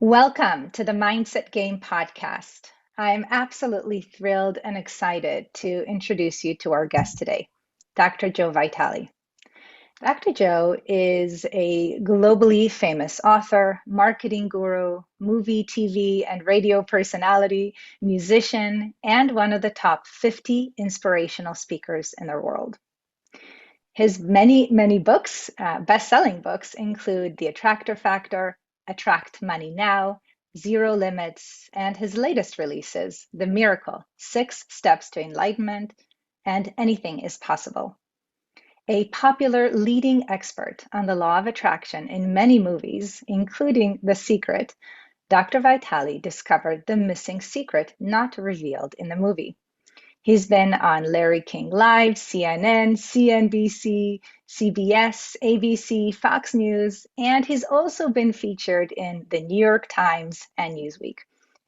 Welcome to the Mindset Game podcast. I'm absolutely thrilled and excited to introduce you to our guest today, Dr. Joe Vitale. Dr. Joe is a globally famous author, marketing guru, movie, TV, and radio personality, musician, and one of the top 50 inspirational speakers in the world. His many books, best-selling books, include The Attractor Factor, Attract Money Now, Zero Limits, and his latest releases, The Miracle, 6 Steps to Enlightenment, and Anything is Possible. A popular leading expert on the law of attraction in many movies, including The Secret, Dr. Vitale discovered the missing secret not revealed in the movie. He's been on Larry King Live, CNN, CNBC, CBS, ABC, Fox News, and he's also been featured in the New York Times and Newsweek.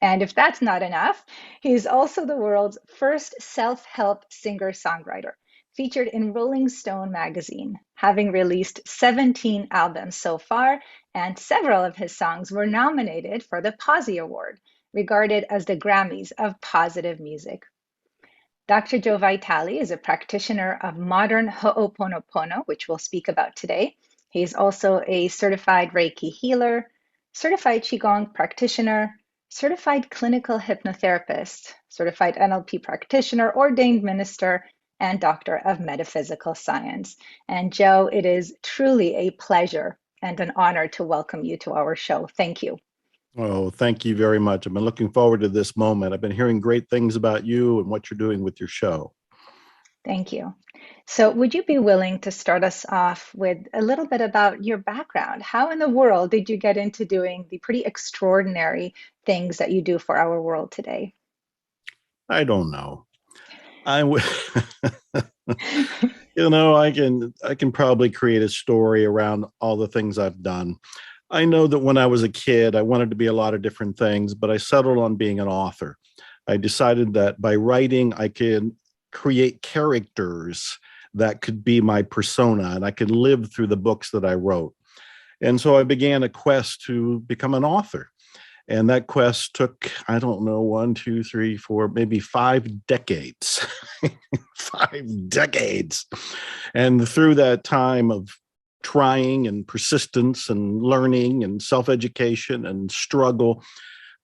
And if that's not enough, he's also the world's first self-help singer-songwriter, featured in Rolling Stone magazine, having released 17 albums so far, and several of his songs were nominated for the Posy Award, regarded as the Grammys of positive music. Dr. Joe Vitale is a practitioner of modern Ho'oponopono, which we'll speak about today. He's also a certified Reiki healer, certified Qigong practitioner, certified clinical hypnotherapist, certified NLP practitioner, ordained minister, and doctor of metaphysical science. And Joe, it is truly a pleasure and an honor to welcome you to our show. Thank you. Oh, thank you very much. I've been looking forward to this moment. I've been hearing great things about you and what you're doing with your show. Thank you. So, would you be willing to start us off with a little bit about your background? How in the world did you get into doing the pretty extraordinary things that you do for our world today? I don't know. I can probably create a story around all the things I've done. I know that when I was a kid, I wanted to be a lot of different things, but I settled on being an author. I decided that by writing, I could create characters that could be my persona and I could live through the books that I wrote. And so I began a quest to become an author. And that quest took, I don't know, 1, 2, 3, 4, maybe 5 decades. 5 decades. And through that time of trying and persistence and learning and self-education and struggle,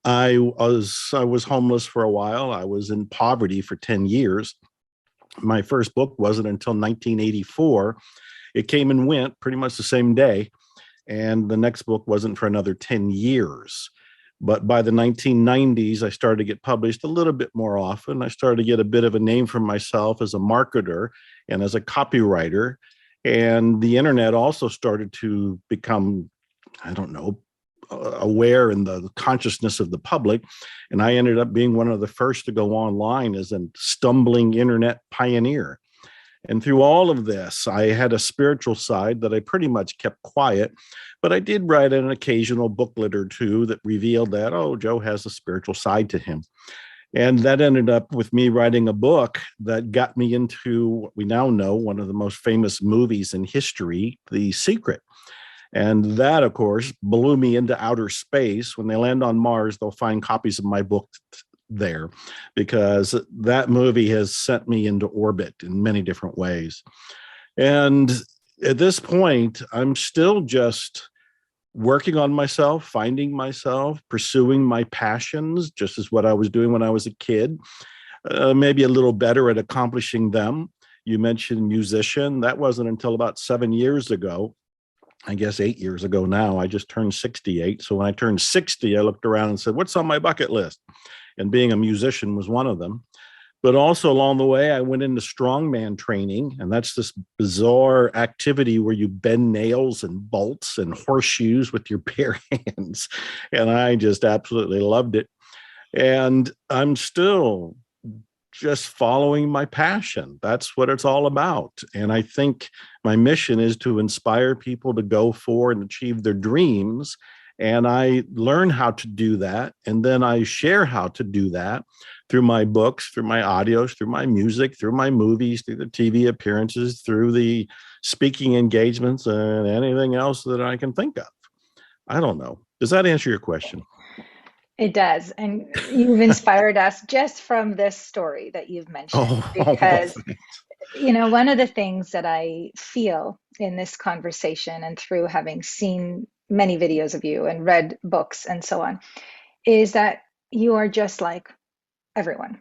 I was homeless for a while. I was in poverty for 10 years. My first book wasn't until 1984. It came and went pretty much the same day. And the next book wasn't for another 10 years. But by the 1990s, I started to get published a little bit more often. I started to get a bit of a name for myself as a marketer and as a copywriter. And the internet also started to become, aware in the consciousness of the public. And I ended up being one of the first to go online as a stumbling internet pioneer. And through all of this, I had a spiritual side that I pretty much kept quiet, but I did write an occasional booklet or two that revealed that, oh, Joe has a spiritual side to him. And that ended up with me writing a book that got me into what we now know, one of the most famous movies in history, The Secret. And that, of course, blew me into outer space. When they land on Mars, they'll find copies of my book there, because that movie has sent me into orbit in many different ways. And at this point, I'm still just working on myself, finding myself, pursuing my passions, just as what I was doing when I was a kid, maybe a little better at accomplishing them. You mentioned musician. That wasn't until about 7 years ago. I guess 8 years ago now. I just turned 68. So when I turned 60, I looked around and said, what's on my bucket list? And being a musician was one of them. But also along the way, I went into strongman training, and that's this bizarre activity where you bend nails and bolts and horseshoes with your bare hands. And I just absolutely loved it. And I'm still just following my passion. That's what it's all about. And I think my mission is to inspire people to go for and achieve their dreams. And I learn how to do that. And then I share how to do that through my books, through my audios, through my music, through my movies, through the TV appearances, through the speaking engagements, and anything else that I can think of. I don't know. Does that answer your question? It does. And you've inspired us just from this story that you've mentioned, Well, because, one of the things that I feel in this conversation and through having seen many videos of you and read books and so on, is that you are just like everyone.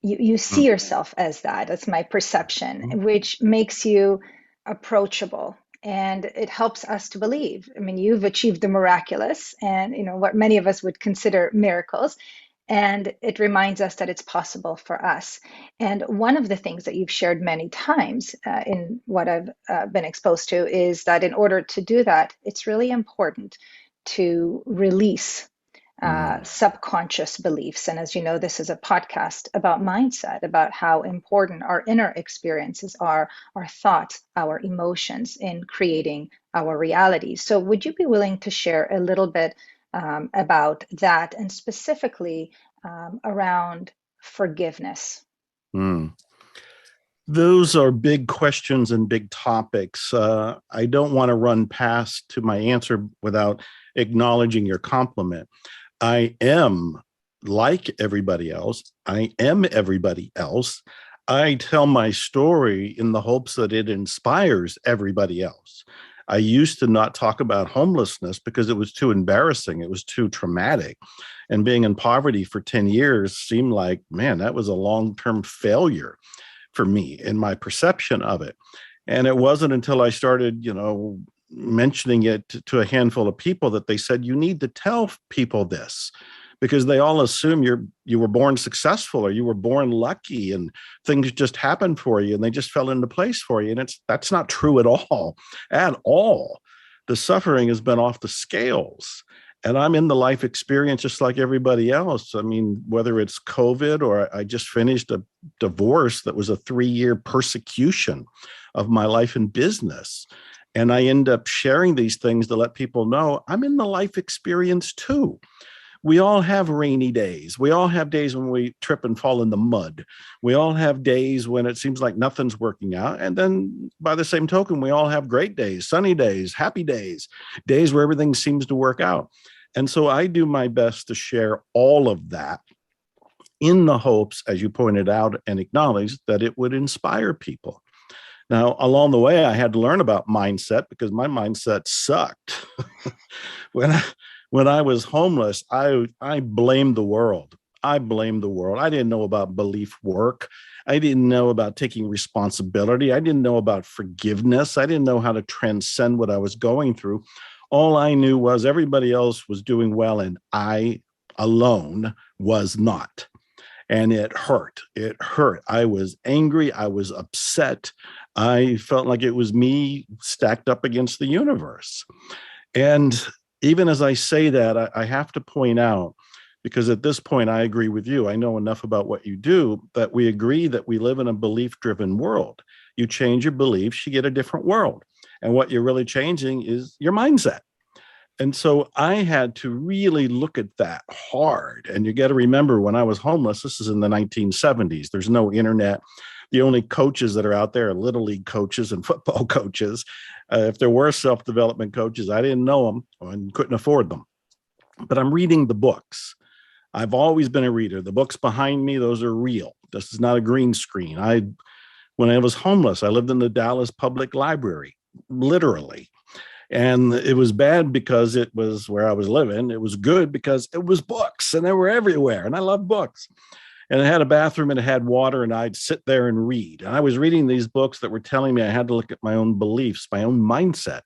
You see yourself as that. That's my perception, which makes you approachable. And it helps us to believe. I mean, you've achieved the miraculous and, what many of us would consider miracles. And it reminds us that it's possible for us. And one of the things that you've shared many times in what I've been exposed to is that in order to do that, it's really important to release subconscious beliefs. And as you know, this is a podcast about mindset, about how important our inner experiences are, our thoughts, our emotions in creating our reality. So, would you be willing to share a little bit about that, and specifically around forgiveness? Mm. Those are big questions and big topics. I don't want to run past to my answer without acknowledging your compliment. I am like everybody else. I am everybody else. I tell my story in the hopes that it inspires everybody else. I used to not talk about homelessness because it was too embarrassing. It was too traumatic. And being in poverty for 10 years seemed like, man, that was a long-term failure for me in my perception of it. And it wasn't until I started, mentioning it to a handful of people that they said, you need to tell people this, because they all assume you were born successful or you were born lucky and things just happened for you and they just fell into place for you. And that's not true at all. At all. The suffering has been off the scales. And I'm in the life experience just like everybody else. I mean, whether it's COVID or I just finished a divorce that was a 3-year persecution of my life and business. And I end up sharing these things to let people know I'm in the life experience too. We all have rainy days. We all have days when we trip and fall in the mud. We all have days when it seems like nothing's working out. And then by the same token, we all have great days, sunny days, happy days, days where everything seems to work out. And so I do my best to share all of that in the hopes, as you pointed out and acknowledged, that it would inspire people. Now, along the way, I had to learn about mindset because my mindset sucked. when I was homeless, I blamed the world. I blamed the world. I didn't know about belief work. I didn't know about taking responsibility. I didn't know about forgiveness. I didn't know how to transcend what I was going through. All I knew was everybody else was doing well and I alone was not. And it hurt. It hurt. I was angry. I was upset. I felt like it was me stacked up against the universe. And even as I say that, I have to point out, because at this point, I agree with you. I know enough about what you do that we agree that we live in a belief-driven world. You change your beliefs, you get a different world. And what you're really changing is your mindset. And so I had to really look at that hard. And you got to remember, when I was homeless, this is in the 1970s. There's no internet. The only coaches that are out there are little league coaches and football coaches. If there were self-development coaches, I didn't know them and couldn't afford them. But I'm reading the books. I've always been a reader. The books behind me, those are real. This is not a green screen. When I was homeless, I lived in the Dallas Public Library, literally. And it was bad because it was where I was living. It was good because it was books and they were everywhere. And I love books. And it had a bathroom and it had water and I'd sit there and read. And I was reading these books that were telling me I had to look at my own beliefs, my own mindset.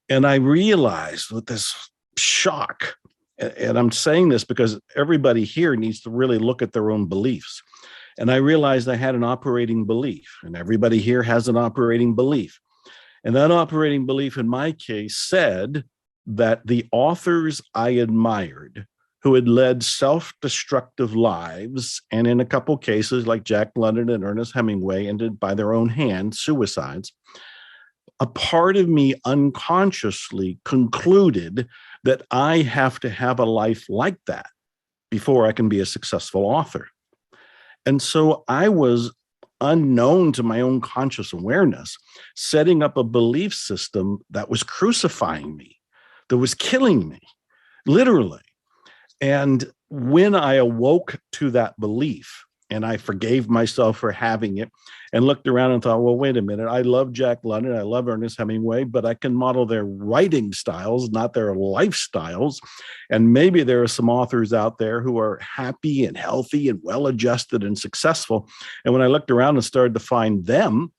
And I realized with this shock, and I'm saying this because everybody here needs to really look at their own beliefs. And I realized I had an operating belief, and everybody here has an operating belief. And that operating belief in my case said that the authors I admired who had led self-destructive lives, and in a couple cases like Jack London and Ernest Hemingway ended by their own hand, suicides, a part of me unconsciously concluded that I have to have a life like that before I can be a successful author. And so I was, unknown to my own conscious awareness, setting up a belief system that was crucifying me, that was killing me. literally. And when I awoke to that belief and I forgave myself for having it and looked around and thought, well, wait a minute, I love Jack London, I love Ernest Hemingway, but I can model their writing styles, not their lifestyles. And maybe there are some authors out there who are happy and healthy and well-adjusted and successful. And when I looked around and started to find them,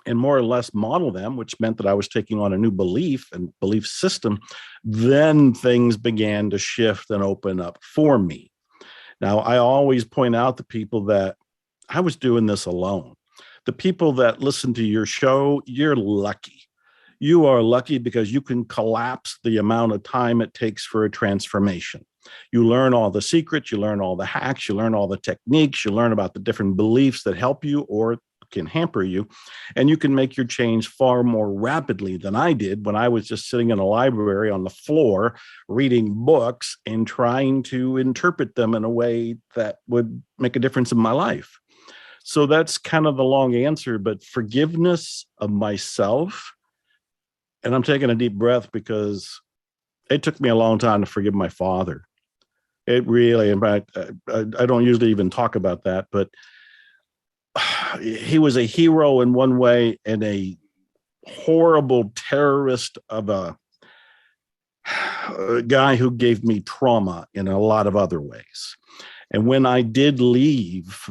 and more or less model them, which meant that I was taking on a new belief and belief system, then things began to shift and open up for me. Now, I always point out to people that I was doing this alone. The people that listen to your show, you're lucky. You are lucky because you can collapse the amount of time it takes for a transformation. You learn all the secrets, you learn all the hacks, you learn all the techniques, you learn about the different beliefs that help you or can hamper you, and you can make your change far more rapidly than I did when I was just sitting in a library on the floor reading books and trying to interpret them in a way that would make a difference in my life. So that's kind of the long answer, but forgiveness of myself, and I'm taking a deep breath because it took me a long time to forgive my father. It really, in fact, I don't usually even talk about that, but he was a hero in one way and a horrible terrorist of a guy who gave me trauma in a lot of other ways. And when I did leave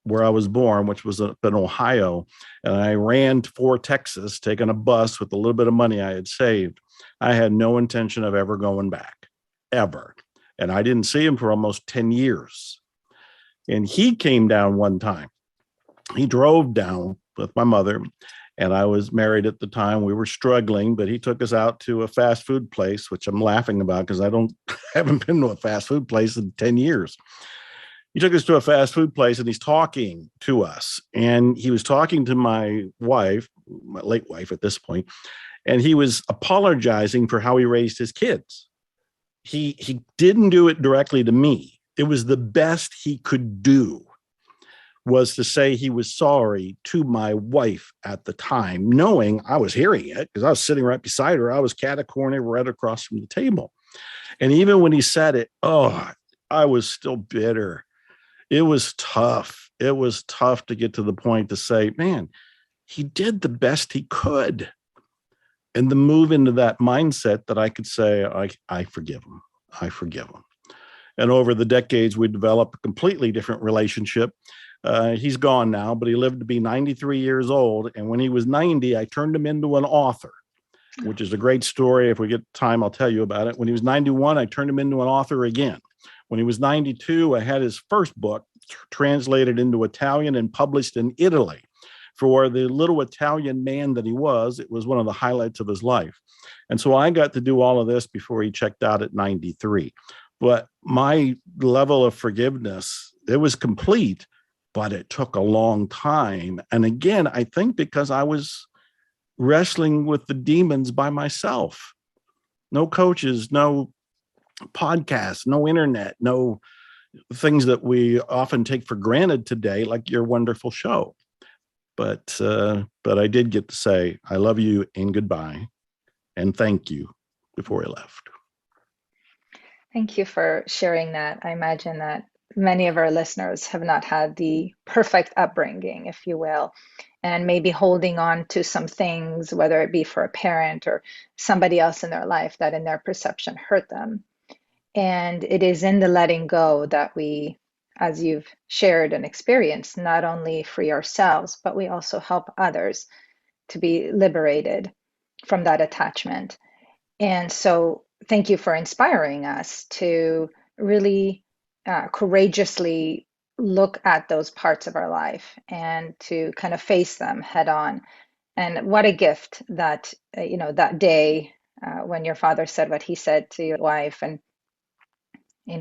where I was born, which was up in Ohio, and I ran for Texas, taking a bus with a little bit of money I had saved, I had no intention of ever going back, ever. And I didn't see him for almost 10 years. And he came down one time. He drove down with my mother, and I was married at the time. We were struggling, but he took us out to a fast food place, which I'm laughing about because I haven't been to a fast food place in 10 years. He took us to a fast food place and he's talking to us. And he was talking to my wife, my late wife at this point, and he was apologizing for how he raised his kids. He didn't do it directly to me. It was the best he could do, was to say he was sorry to my wife at the time, knowing I was hearing it because I was sitting right beside her. I was cat-a-corner right across from the table. And even when he said it, I was still bitter. It was tough. It was tough to get to the point to say, man, he did the best he could. And to move into that mindset that I could say, I forgive him. I forgive him. And over the decades, we developed a completely different relationship. He's gone now, but he lived to be 93 years old. And when he was 90, I turned him into an author, which is a great story. If we get time, I'll tell you about it. When he was 91, I turned him into an author again. When he was 92, I had his first book translated into Italian and published in Italy. For the little Italian man that he was, it was one of the highlights of his life. And so I got to do all of this before he checked out at 93. But my level of forgiveness, it was complete, but it took a long time. And again, I think because I was wrestling with the demons by myself. No coaches, no podcasts, no internet, no things that we often take for granted today, like your wonderful show. But I did get to say, I love you and goodbye and thank you before I left. Thank you for sharing that. I imagine that many of our listeners have not had the perfect upbringing, if you will, and maybe holding on to some things, whether it be for a parent or somebody else in their life that in their perception hurt them. And it is in the letting go that we, as you've shared and experienced, not only free ourselves, but we also help others to be liberated from that attachment. And so thank you for inspiring us to really courageously look at those parts of our life and to kind of face them head on. And what a gift that, that day when your father said what he said to your wife, and,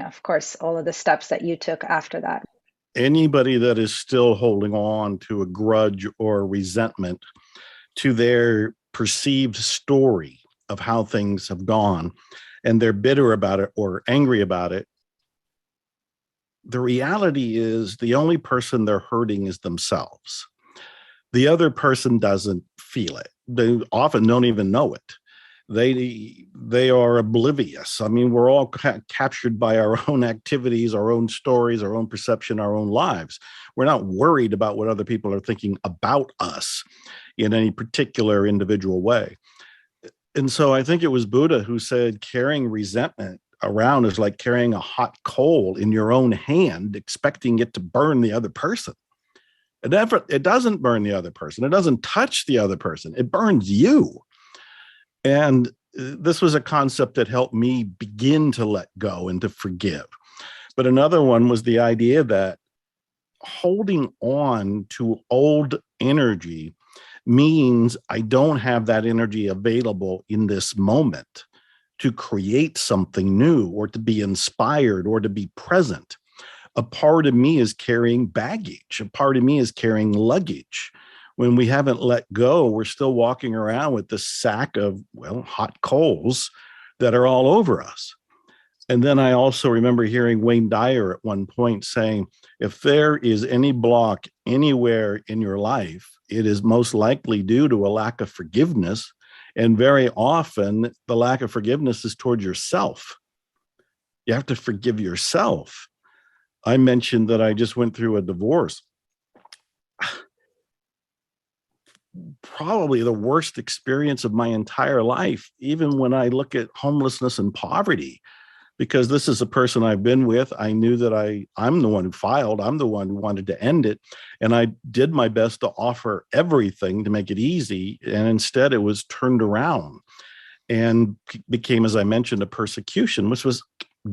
of course, all of the steps that you took after that. Anybody that is still holding on to a grudge or resentment to their perceived story of how things have gone, and they're bitter about it or angry about it, the reality is the only person they're hurting is themselves. The other person doesn't feel it. They often don't even know it. They are oblivious. I mean, we're all captured by our own activities, our own stories, our own perception, our own lives. We're not worried about what other people are thinking about us in any particular individual way. And so I think it was Buddha who said carrying resentment around is like carrying a hot coal in your own hand, expecting it to burn the other person. It doesn't burn the other person. It doesn't touch the other person. It burns you. And this was a concept that helped me begin to let go and to forgive. But another one was the idea that holding on to old energy means I don't have that energy available in this moment to create something new or to be inspired or to be present. A part of me is carrying baggage. A part of me is carrying luggage. When we haven't let go, we're still walking around with this sack of, well, hot coals that are all over us. And then I also remember hearing Wayne Dyer at one point saying, if there is any block anywhere in your life, it is most likely due to a lack of forgiveness. And very often the lack of forgiveness is toward yourself. You have to forgive yourself. I mentioned that I just went through a divorce. Probably the worst experience of my entire life, even when I look at homelessness and poverty, because this is a person I've been with. I knew that I'm the one who filed. I'm the one who wanted to end it. And I did my best to offer everything to make it easy. And instead it was turned around and became, as I mentioned, a persecution, which was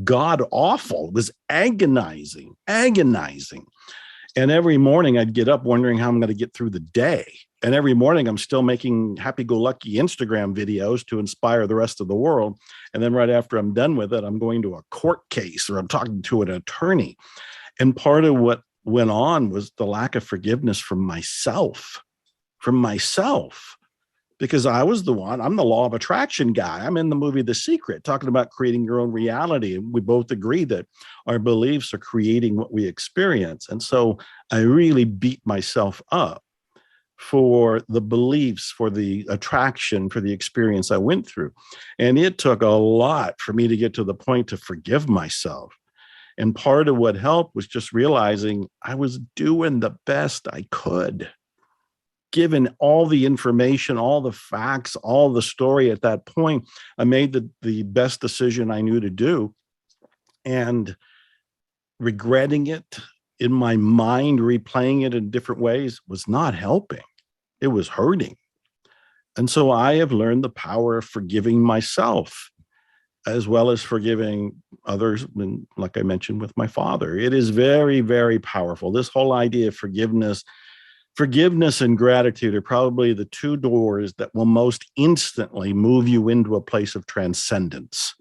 God awful. It was agonizing. And every morning I'd get up wondering how I'm going to get through the day. And every morning I'm still making happy-go-lucky Instagram videos to inspire the rest of the world. And then right after I'm done with it, I'm going to a court case or I'm talking to an attorney. And part of what went on was the lack of forgiveness from myself, because I was the one, I'm the law of attraction guy. I'm in the movie The Secret, talking about creating your own reality. And we both agree that our beliefs are creating what we experience. And so I really beat myself up for the beliefs, for the attraction, for the experience I went through. And it took a lot for me to get to the point to forgive myself. And part of what helped was just realizing I was doing the best I could. Given all the information, all the facts, all the story at that point, I made the best decision I knew to do. And regretting it in my mind, replaying it in different ways was not helping. It was hurting. And so I have learned the power of forgiving myself as well as forgiving others, and like I mentioned with my father. It is very, very powerful. This whole idea of forgiveness and gratitude are probably the two doors that will most instantly move you into a place of transcendence.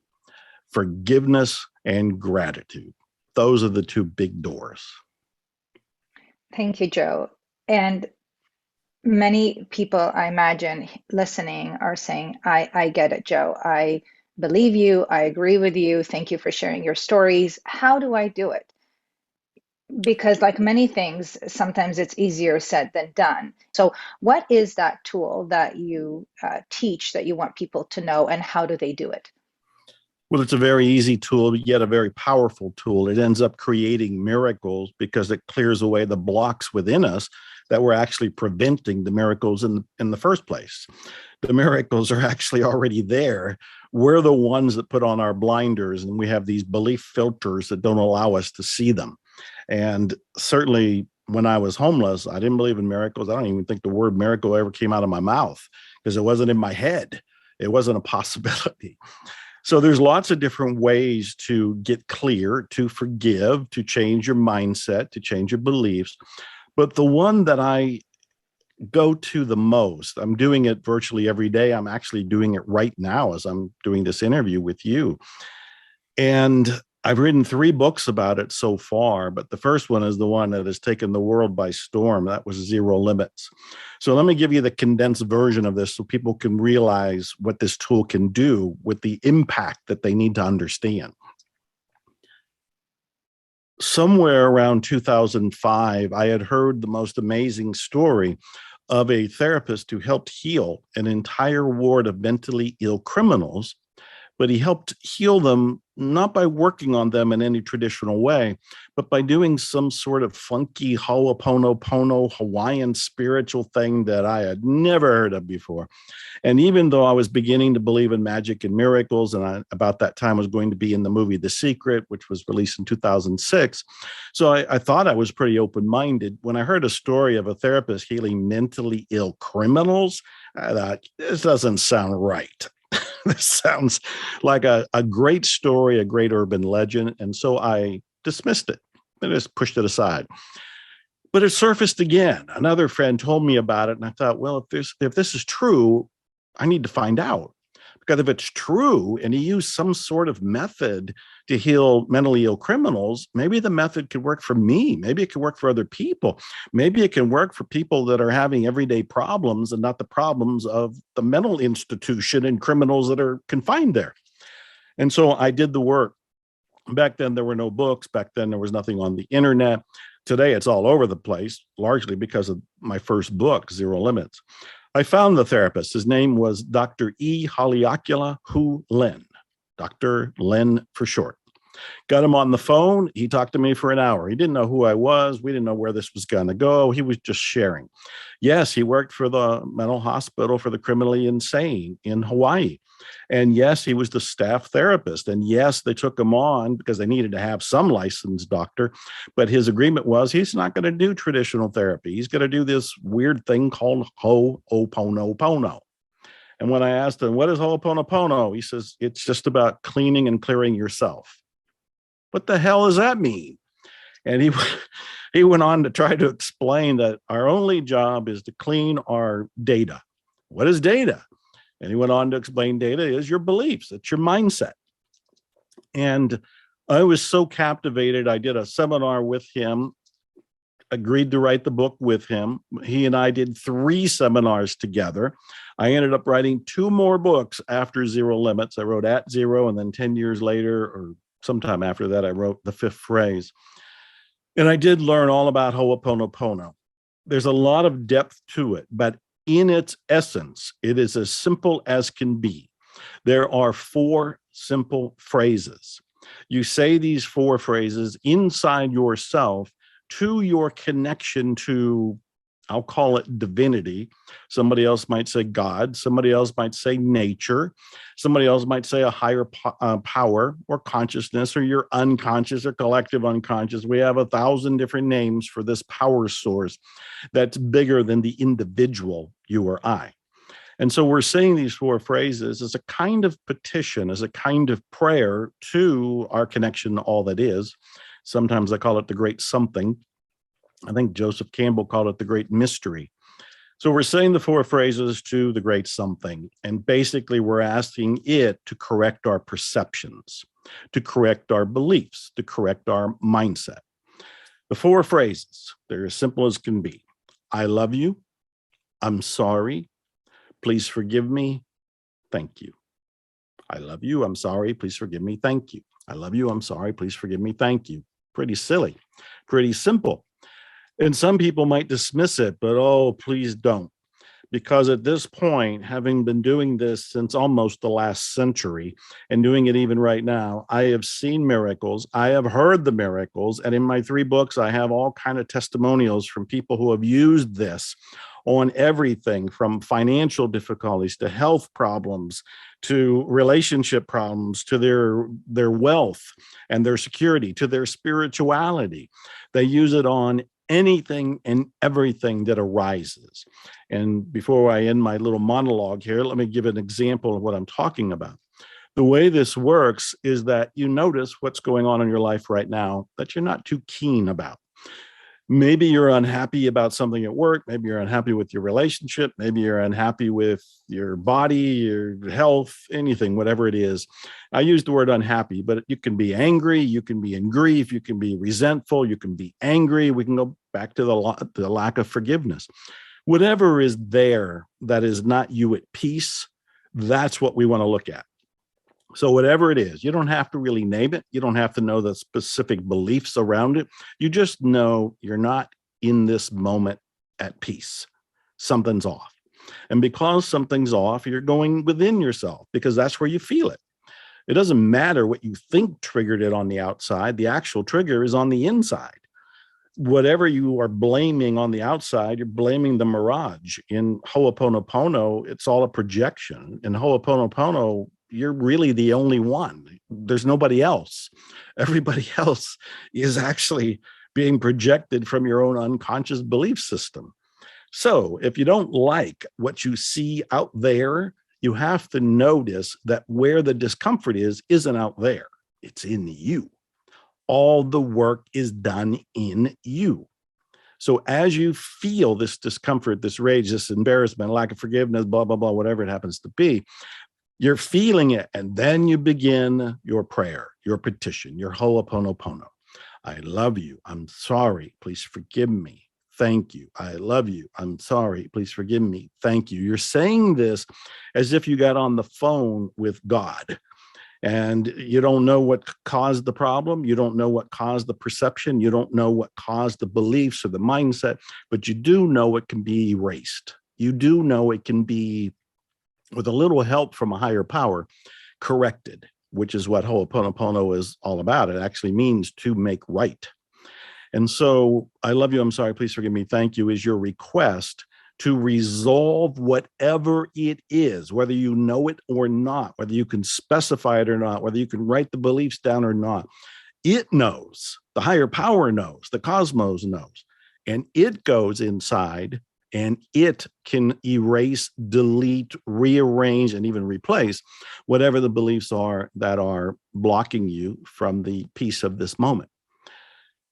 Forgiveness and gratitude. Those are the two big doors. Thank you, Joe. And many people, I imagine, listening are saying, I get it, Joe. I believe you. I agree with you. Thank you for sharing your stories. How do I do it? Because, like many things, sometimes it's easier said than done. So, what is that tool that you teach that you want people to know, and how do they do it? Well, it's a very easy tool, yet a very powerful tool. It ends up creating miracles because it clears away the blocks within us that were actually preventing the miracles in the first place. The miracles are actually already there. We're the ones that put on our blinders, and we have these belief filters that don't allow us to see them. And certainly when I was homeless, I didn't believe in miracles. I don't even think the word miracle ever came out of my mouth because it wasn't in my head. It wasn't a possibility. So there's lots of different ways to get clear, to forgive, to change your mindset, to change your beliefs. But the one that I go to the most, I'm doing it virtually every day. I'm actually doing it right now as I'm doing this interview with you. And I've written 3 books about it so far, but the first one is the one that has taken the world by storm. That was Zero Limits. So let me give you the condensed version of this so people can realize what this tool can do with the impact that they need to understand. Somewhere around 2005, I had heard the most amazing story of a therapist who helped heal an entire ward of mentally ill criminals, but he helped heal them not by working on them in any traditional way, but by doing some sort of funky Ho'oponopono Hawaiian spiritual thing that I had never heard of before. And even though I was beginning to believe in magic and miracles, and I, about that time was going to be in the movie The Secret, which was released in 2006, so I thought I was pretty open-minded. When I heard a story of a therapist healing mentally ill criminals, I thought, this doesn't sound right. This sounds like a great story, a great urban legend. And so I dismissed it and just pushed it aside. But it surfaced again. Another friend told me about it. And I thought, well, if this is true, I need to find out. Because if it's true and he used some sort of method to heal mentally ill criminals, maybe the method could work for me. Maybe it could work for other people. Maybe it can work for people that are having everyday problems and not the problems of the mental institution and criminals that are confined there. And so I did the work. Back then, there were no books. Back then, there was nothing on the internet. Today, it's all over the place, largely because of my first book, Zero Limits. I found the therapist. His name was Dr. E. Haleakala Hu Lin, Dr. Lin for short. Got him on the phone. He talked to me for an hour. He didn't know who I was. We didn't know where this was going to go. He was just sharing. Yes, he worked for the mental hospital for the criminally insane in Hawaii. And yes, he was the staff therapist. And yes, they took him on because they needed to have some licensed doctor. But his agreement was he's not going to do traditional therapy. He's going to do this weird thing called Ho'oponopono. And when I asked him, what is Ho'oponopono? He says, it's just about cleaning and clearing yourself. What the hell does that mean? And he went on to try to explain that our only job is to clean our data. What is data? And he went on to explain data is your beliefs, it's your mindset. And I was so captivated. I did a seminar with him, agreed to write the book with him. He and I did 3 seminars together. I ended up writing 2 more books after Zero Limits. I wrote At Zero, and then 10 years later, or sometime after that, I wrote The Fifth Phrase. And I did learn all about Ho'oponopono. There's a lot of depth to it, but in its essence, it is as simple as can be. There are 4 simple phrases. You say these 4 phrases inside yourself to your connection to, I'll call it divinity. Somebody else might say God. Somebody else might say nature. Somebody else might say a higher power or consciousness, or your unconscious or collective unconscious. We have 1,000 different names for this power source that's bigger than the individual, you or I. And so we're saying these 4 phrases as a kind of petition, as a kind of prayer to our connection to all that is. Sometimes I call it the great something. I think Joseph Campbell called it the great mystery. So we're saying the 4 phrases to the great something. And basically we're asking it to correct our perceptions, to correct our beliefs, to correct our mindset. The 4 phrases, they're as simple as can be. I love you. I'm sorry. Please forgive me. Thank you. I love you. I'm sorry. Please forgive me. Thank you. I love you. I'm sorry. Please forgive me. Thank you. Pretty silly, pretty simple. And some people might dismiss it, but oh, please don't. Because at this point, having been doing this since almost the last century and doing it even right now, I have seen miracles. I have heard the miracles. And in my 3 books, I have all kinds of testimonials from people who have used this on everything from financial difficulties to health problems to relationship problems to their wealth and their security to their spirituality. They use it on anything and everything that arises. And before I end my little monologue here, let me give an example of what I'm talking about. The way this works is that you notice what's going on in your life right now that you're not too keen about. Maybe you're unhappy about something at work. Maybe you're unhappy with your relationship. Maybe you're unhappy with your body, your health, anything, whatever it is. I use the word unhappy, but you can be angry. You can be in grief. You can be resentful. You can be angry. We can go back to the lack of forgiveness. Whatever is there that is not you at peace, that's what we want to look at. So whatever it is, you don't have to really name it. You don't have to know the specific beliefs around it. You just know you're not in this moment at peace. something's off. And because something's off, you're going within yourself because that's where you feel it. It doesn't matter what you think triggered it on the outside. The actual trigger is on the inside. Whatever you are blaming on the outside, you're blaming the mirage. In Ho'oponopono, it's all a projection. In Ho'oponopono, you're really the only one. There's nobody else. Everybody else is actually being projected from your own unconscious belief system. So if you don't like what you see out there, you have to notice that where the discomfort is isn't out there. It's in you. All the work is done in you. So as you feel this discomfort, this rage, this embarrassment, lack of forgiveness, blah, blah, blah, whatever it happens to be, you're feeling it. And then you begin your prayer, your petition, your Ho'oponopono. I love you. I'm sorry. Please forgive me. Thank you. I love you. I'm sorry. Please forgive me. Thank you. You're saying this as if you got on the phone with God. And you don't know what caused the problem. You don't know what caused the perception. You don't know what caused the beliefs or the mindset, but you do know it can be erased. You do know it can be, with a little help from a higher power, corrected, which is what Ho'oponopono is all about. It actually means to make right. And so, I love you, I'm sorry, please forgive me, thank you, is your request to resolve whatever it is, whether you know it or not, whether you can specify it or not, whether you can write the beliefs down or not. It knows, the higher power knows, the cosmos knows, and it goes inside and it can erase, delete, rearrange, and even replace whatever the beliefs are that are blocking you from the peace of this moment.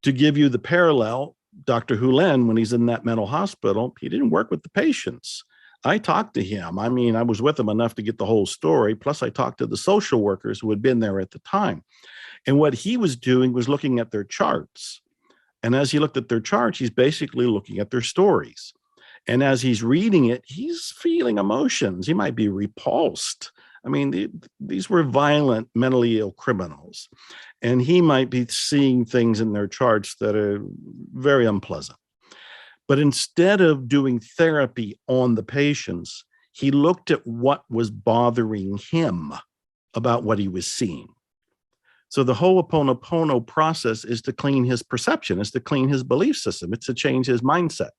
To give you the parallel, Dr. Hulen, when he's in that mental hospital, he didn't work with the patients. I talked to him. I mean, I was with him enough to get the whole story. Plus, I talked to the social workers who had been there at the time. And what he was doing was looking at their charts. And as he looked at their charts, he's basically looking at their stories. And as he's reading it, he's feeling emotions. He might be repulsed. I mean, these were violent, mentally ill criminals. And he might be seeing things in their charts that are very unpleasant. But instead of doing therapy on the patients, he looked at what was bothering him about what he was seeing. So the Ho'oponopono process is to clean his perception, is to clean his belief system, it's to change his mindset.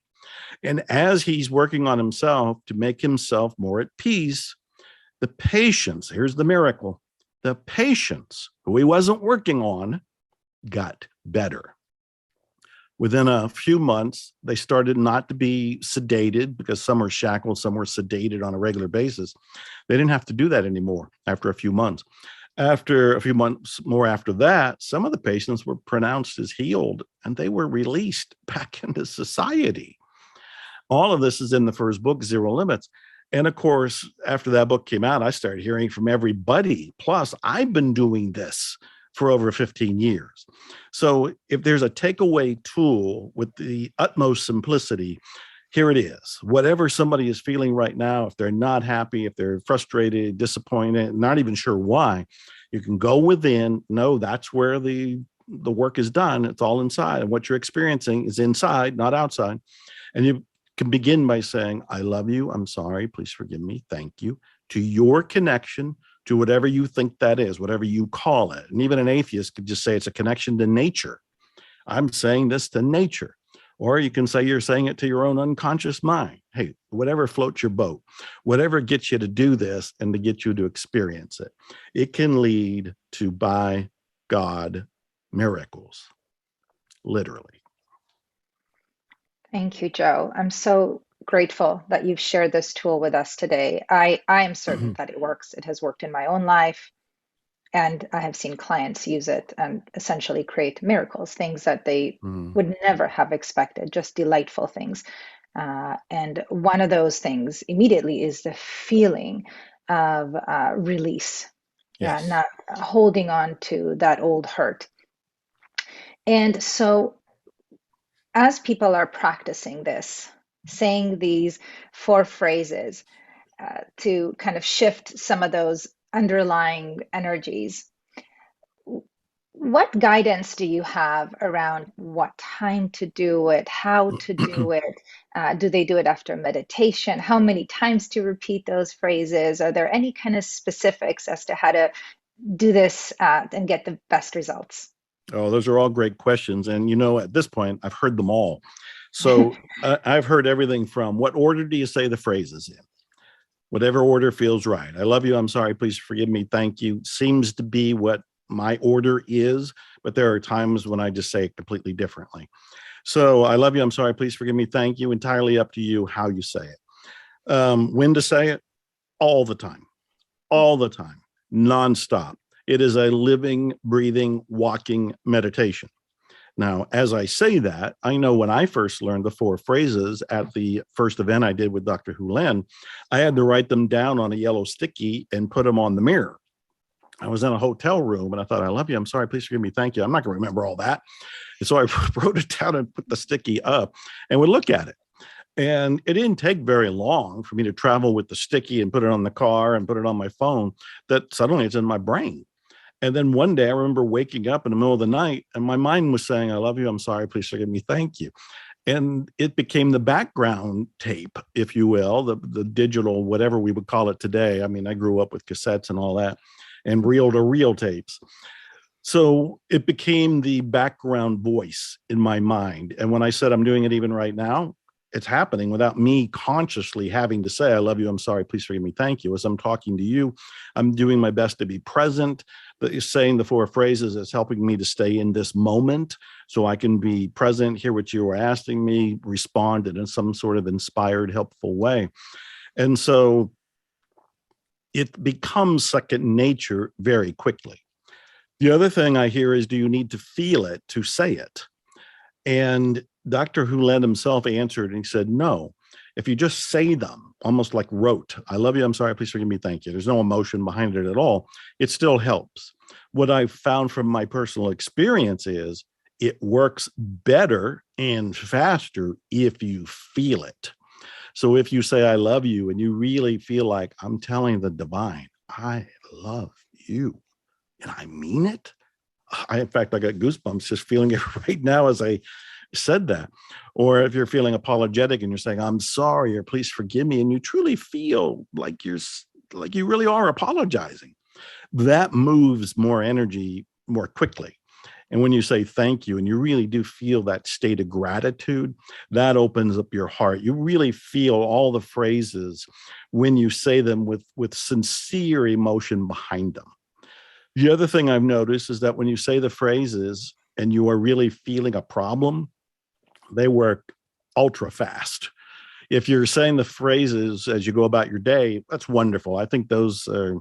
And as he's working on himself to make himself more at peace, the patients, here's the miracle, the patients who he wasn't working on got better. Within a few months, they started not to be sedated because some were shackled, some were sedated on a regular basis. They didn't have to do that anymore after a few months. After a few months more after that, some of the patients were pronounced as healed and they were released back into society. All of this is in the first book, Zero Limits. And of course, after that book came out, I started hearing from everybody. Plus, I've been doing this for over 15 years. So if there's a takeaway tool with the utmost simplicity, here it is. Whatever somebody is feeling right now, if they're not happy, if they're frustrated, disappointed, not even sure why, you can go within, know that's where the work is done. It's all inside. And what you're experiencing is inside, not outside. And you can begin by saying, I love you. I'm sorry. Please forgive me. Thank you. To your connection to whatever you think that is, whatever you call it. And even an atheist could just say it's a connection to nature. I'm saying this to nature. Or you can say you're saying it to your own unconscious mind. Hey, whatever floats your boat, whatever gets you to do this and to get you to experience it, it can lead to, by God, miracles, literally. Thank you, Joe. I'm so grateful that you've shared this tool with us today. I am certain that it works. It has worked in my own life, and I have seen clients use it and essentially create miracles, things that they would never have expected, just delightful things. And one of those things immediately is the feeling of release, Yes. not holding on to that old hurt. And so, as people are practicing this, saying these 4 phrases to kind of shift some of those underlying energies, what guidance do you have around what time to do it, how to do it, Do they do it after meditation? How many times to repeat those phrases? Are there any kind of specifics as to how to do this and get the best results? Oh, those are all great questions. And, at this point, I've heard them all. So I've heard everything from what order do you say the phrases in? Whatever order feels right. I love you. I'm sorry. Please forgive me. Thank you. Seems to be what my order is, but there are times when I just say it completely differently. So I love you. I'm sorry. Please forgive me. Thank you. Entirely up to you how you say it. When to say it? All the time, nonstop. It is a living, breathing, walking meditation. Now, as I say that, I know when I first learned the 4 phrases at the first event I did with Dr. Hulen, I had to write them down on a yellow sticky and put them on the mirror. I was in a hotel room and I thought, I love you. I'm sorry. Please forgive me. Thank you. I'm not going to remember all that. And so I wrote it down and put the sticky up and would look at it. And it didn't take very long for me to travel with the sticky and put it on the car and put it on my phone that suddenly it's in my brain. And then one day I remember waking up in the middle of the night and my mind was saying, I love you. I'm sorry. Please forgive me. Thank you. And it became the background tape, if you will, the digital, whatever we would call it today. I mean, I grew up with cassettes and all that and reel to reel tapes. So it became the background voice in my mind. And when I said I'm doing it even right now, it's happening without me consciously having to say, I love you, I'm sorry, please forgive me, thank you. As I'm talking to you, I'm doing my best to be present. Saying the 4 phrases is helping me to stay in this moment so I can be present, hear what you were asking me, respond in some sort of inspired, helpful way. And so it becomes second nature very quickly. The other thing I hear is, do you need to feel it to say it? And Dr. Hulen himself answered and he said, no, if you just say them almost like rote, I love you, I'm sorry, please forgive me, thank you. There's no emotion behind it at all. It still helps. What I've found from my personal experience is it works better and faster if you feel it. So if you say, I love you, and you really feel like I'm telling the divine, I love you, and I mean it. In fact, I got goosebumps just feeling it right now as I said that. Or if you're feeling apologetic and you're saying, I'm sorry, or please forgive me, and you truly feel like you really are apologizing, that moves more energy more quickly. And when you say thank you and you really do feel that state of gratitude, that opens up your heart. You really feel all the phrases when you say them with sincere emotion behind them. The other thing I've noticed is that when you say the phrases and you are really feeling a problem, they work ultra fast. If you're saying the phrases as you go about your day, that's wonderful. I think those are,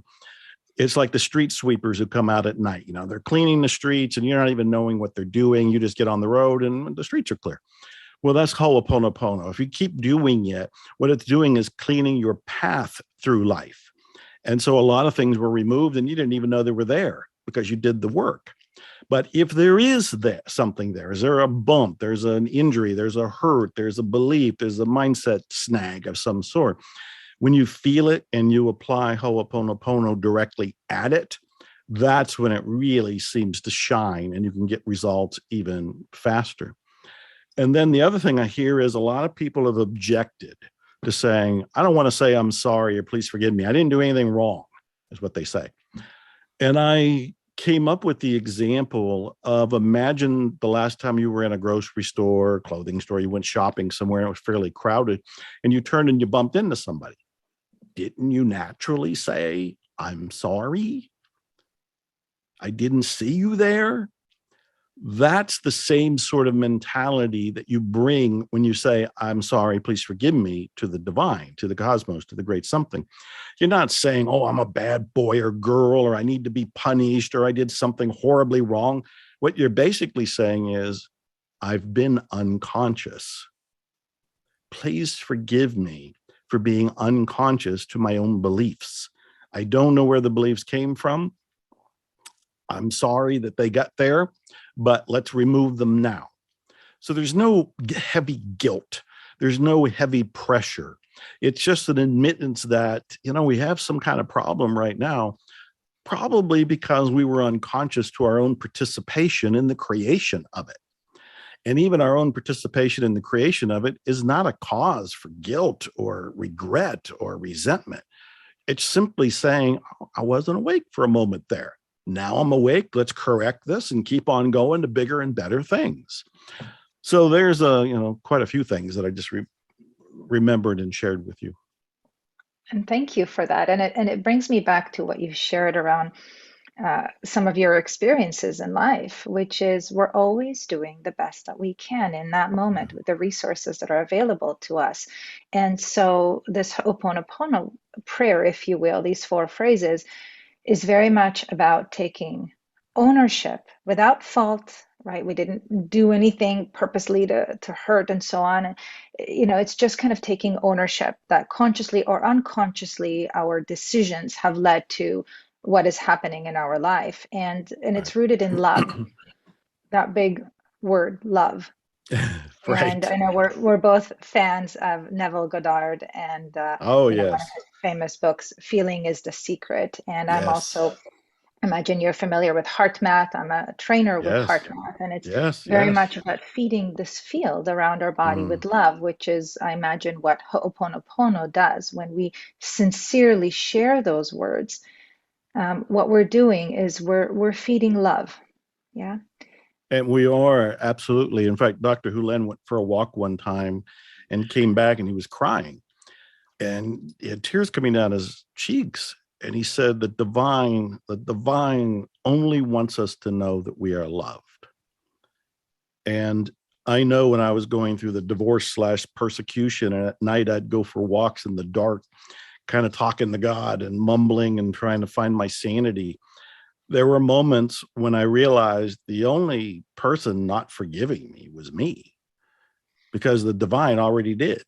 it's like the street sweepers who come out at night. They're cleaning the streets and you're not even knowing what they're doing. You just get on the road and the streets are clear. Well, that's ho'oponopono. If you keep doing it, what it's doing is cleaning your path through life. And so a lot of things were removed and you didn't even know they were there because you did the work. But if there is something there, is there a bump, there's an injury, there's a hurt, there's a belief, there's a mindset snag of some sort, when you feel it and you apply ho'oponopono directly at it, that's when it really seems to shine and you can get results even faster. And then the other thing I hear is a lot of people have objected to saying, I don't want to say I'm sorry or please forgive me. I didn't do anything wrong, is what they say. And I came up with the example of, imagine the last time you were in a grocery store, clothing store, you went shopping somewhere and it was fairly crowded and you turned and you bumped into somebody. Didn't you naturally say, I'm sorry? I didn't see you there. That's the same sort of mentality that you bring when you say, I'm sorry, please forgive me, to the divine, to the cosmos, to the great something. You're not saying, oh, I'm a bad boy or girl, or I need to be punished, or I did something horribly wrong. What you're basically saying is, I've been unconscious. Please forgive me for being unconscious to my own beliefs. I don't know where the beliefs came from. I'm sorry that they got there, but let's remove them now. So there's no heavy guilt. There's no heavy pressure. It's just an admittance that, we have some kind of problem right now, probably because we were unconscious to our own participation in the creation of it. And even our own participation in the creation of it is not a cause for guilt or regret or resentment. It's simply saying, oh, I wasn't awake for a moment there. Now I'm awake. Let's correct this and keep on going to bigger and better things. So there's quite a few things that I just remembered and shared with you. And thank you for that. And it brings me back to what you shared around some of your experiences in life, which is we're always doing the best that we can in that moment with the resources that are available to us. And so this Ho'oponopono prayer, if you will, these four phrases, is very much about taking ownership without fault, right? We didn't do anything purposely to hurt and so on. And, it's just kind of taking ownership that consciously or unconsciously our decisions have led to what is happening in our life. And Right. it's rooted in love, that big word, love. And Right. I know we're both fans of Neville Goddard and Oh, one of yes. his famous books, Feeling is the Secret. And I'm Yes. also imagine you're familiar with heart math. I'm a trainer with Yes. heart math, and it's Yes. very Yes. much about feeding this field around our body Mm. with love, which is, I imagine, what Ho'oponopono does. When we sincerely share those words, what we're doing is we're feeding love. Yeah. And we are absolutely. In fact, Dr. Hulen went for a walk one time and came back and he was crying and he had tears coming down his cheeks. And he said, the divine only wants us to know that we are loved. And I know when I was going through the divorce/persecution, and at night I'd go for walks in the dark, kind of talking to God and mumbling and trying to find my sanity. There were moments when I realized the only person not forgiving me was me, because the divine already did.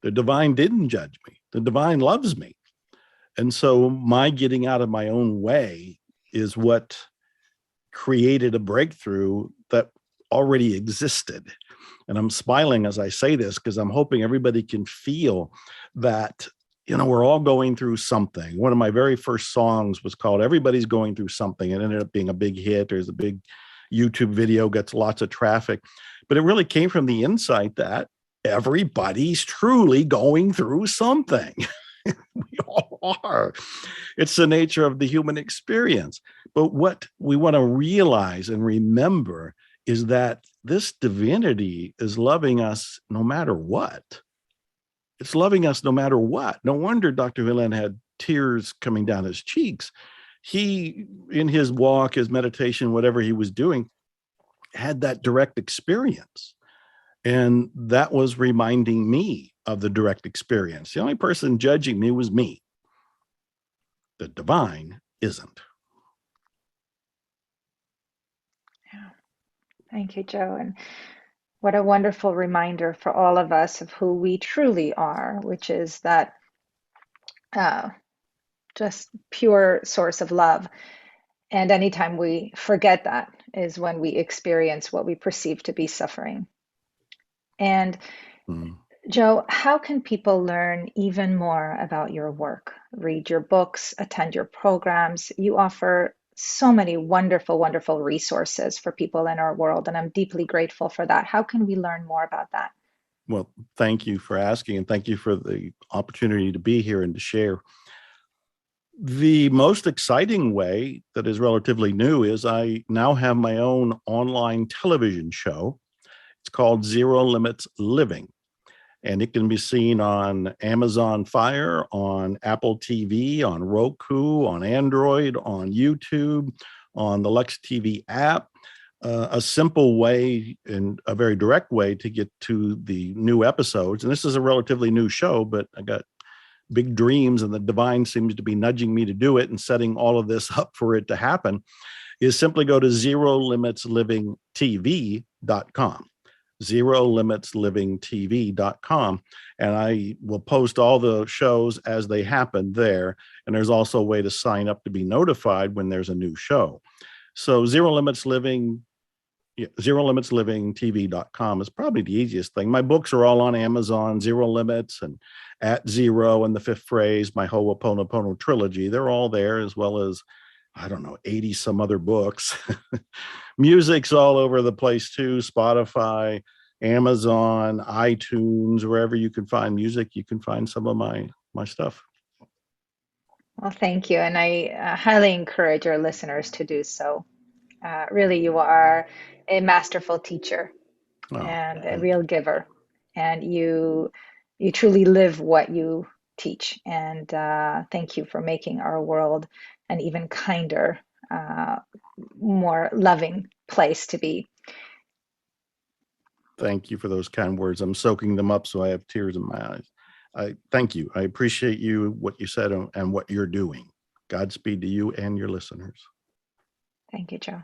The divine didn't judge me. The divine loves me. And so my getting out of my own way is what created a breakthrough that already existed. And I'm smiling as I say this because I'm hoping everybody can feel that, we're all going through something. One of my very first songs was called Everybody's Going Through Something. It ended up being a big hit. There's a big YouTube video, gets lots of traffic. But it really came from the insight that everybody's truly going through something. We all are. It's the nature of the human experience. But what we want to realize and remember is that this divinity is loving us no matter what. It's loving us no matter what. No wonder Dr. Hulen had tears coming down his cheeks. He, in his walk, his meditation, whatever he was doing, had that direct experience. And that was reminding me of the direct experience. The only person judging me was me. The divine isn't. Yeah. Thank you, Joe. And what a wonderful reminder for all of us of who we truly are, which is that uh, just pure source of love. And anytime we forget that is when we experience what we perceive to be suffering. And Mm. Joe, how can people learn even more about your work? Read your books, attend your programs. You offer so many wonderful, wonderful resources for people in our world, and I'm deeply grateful for that. How can we learn more about that? Well, thank you for asking, and thank you for the opportunity to be here and to share. The most exciting way that is relatively new is I now have my own online television show. It's called Zero Limits Living, and it can be seen on Amazon Fire, on Apple TV, on Roku, on Android, on YouTube, on the Lex TV app. A simple way and a very direct way to get to the new episodes. And this is a relatively new show, but I got big dreams and the divine seems to be nudging me to do it and setting all of this up for it to happen, is simply go to zerolimitslivingtv.com. zerolimitslivingtv.com, and I will post all the shows as they happen there. And there's also a way to sign up to be notified when there's a new show. So zerolimitslivingtv.com is probably the easiest thing. My books are all on Amazon, Zero Limits and At Zero and The Fifth Phrase, my Ho'oponopono trilogy. They're all there, as well as I don't know, 80 some other books. Music's all over the place too. Spotify, Amazon, iTunes, wherever you can find music, you can find some of my stuff. Well, thank you. And I highly encourage our listeners to do so. Really, you are a masterful teacher Oh, and a thank real you. giver, and you truly live what you teach. And thank you for making our world an even kinder, uh, more loving place to be. Thank you for those kind words. I'm soaking them up so I have tears in my eyes. I thank you. I appreciate you, what you said, and what you're doing. Godspeed to you and your listeners. Thank you, Joe.